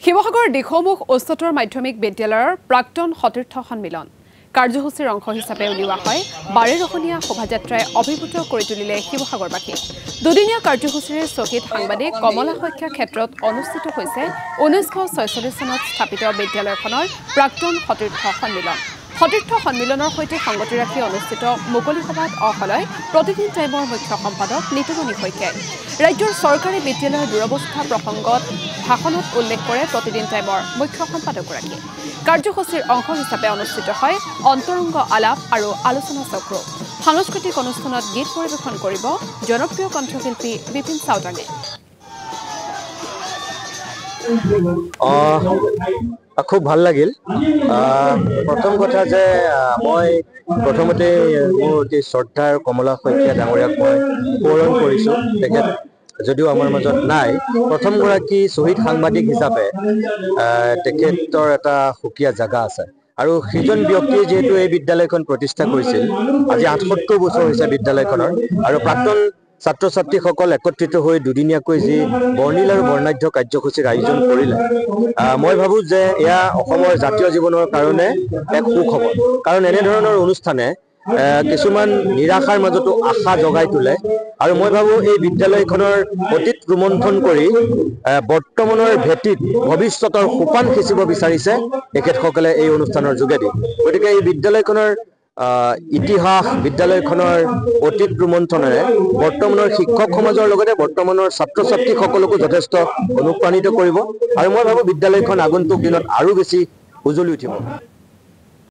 শিৱসাগৰ দিখৌমুখ উচ্চতৰ মাধ্যমিক বিদ্যালয়ৰ প্ৰাক্তন সতীৰ্থ সন্মিলন কাৰ্যসূচীৰ অংশ হিচাপে উলিওৱা হয় 12ৰখনীয়া শোভাযাত্ৰাই অভিভূত কৰি তুলিলে শিৱসাগৰবাসী। দুদিনীয়া কাৰ্যসূচীৰে শ্বহীদ সাংবাদিক কমলা শইকীয়া ক্ষেত্ৰত অনুষ্ঠিত হৈছে 1946 চনত স্থাপিত বিদ্যালয়খনৰ প্ৰাক্তন সতীৰ্থ সন্মিলন। সতীৰ্থ সন্মিলনৰ সৈতে সংগতি ৰাখি অনুষ্ঠিত মুকলি সভাত অহলয় প্ৰতিদিন টাইমৰ মুখ্য সম্পাদক নিতুমণি শইকীয়াই ৰাজ্যৰ চৰকাৰী বিদ্যালয়ৰ দুৰৱস্থা প্ৰসংগত ভাষণত উল্লেখ কৰে প্ৰতিদিন টাইমৰ মুখ্য সম্পাদকগৰাকীয়ে। কাৰ্যসূচীৰ অংশ হিচাপে অনুষ্ঠিত হয় অন্তৰংগ আলাপ আৰু আলোচনা চক্ৰ। সাংস্কৃতিক অনুষ্ঠানত গীত পৰিৱেশন কৰিব জনপ্ৰিয় কণ্ঠশিল্পী বিপিন চাওতাঙে। খুব ভাল লাগিল। প্ৰথম কথা যে মই প্ৰথমতে মোৰ অতি শ্ৰদ্ধাৰ কমলা শইকীয়া ডাঙৰীয়াক মই সোঁৱৰণ কৰিছোঁ। তেখেত যদিও আমাৰ মাজত নাই, প্ৰথমগৰাকী শ্বহীদ সাংবাদিক হিচাপে তেখেতৰ এটা সুকীয়া জাগা আছে। আৰু সেইজন ব্যক্তিয়ে যিহেতু এই বিদ্যালয়খন প্ৰতিষ্ঠা কৰিছিল, আজি 78 বছৰ হৈছে বিদ্যালয়খনৰ, আৰু প্ৰাক্তন ছাত্ৰ ছাত্ৰীসকল একত্ৰিত হৈ দুদিনীয়াকৈ যি বৰ্ণিল আৰু বৰ্ণাঢ্য কাৰ্যসূচীৰ আয়োজন কৰিলে, মই ভাবোঁ যে এয়া অসমৰ জাতীয় জীৱনৰ কাৰণে এক সুখবৰ। কাৰণ এনেধৰণৰ অনুষ্ঠানে কিছুমান নিৰাশাৰ মাজতো আশা জগাই তোলে, আৰু মই ভাবোঁ এই বিদ্যালয়খনৰ অতীত ৰোমন্থন কৰি বৰ্তমানৰ ভেটিত ভৱিষ্যতৰ সোপান সিঁচিব বিচাৰিছে তেখেতসকলে এই অনুষ্ঠানৰ যোগেদি। গতিকে এই বিদ্যালয়খনৰ ইতিহাস, বিদ্যালয়খনৰ অতীত ৰোমন্থনেৰে বৰ্তমানৰ শিক্ষক সমাজৰ লগতে বৰ্তমানৰ ছাত্ৰ ছাত্ৰীসকলকো যথেষ্ট অনুপ্ৰাণিত কৰিব, আৰু মই ভাবোঁ বিদ্যালয়খন আগন্তুক দিনত আৰু বেছি উজ্বলি উঠিব।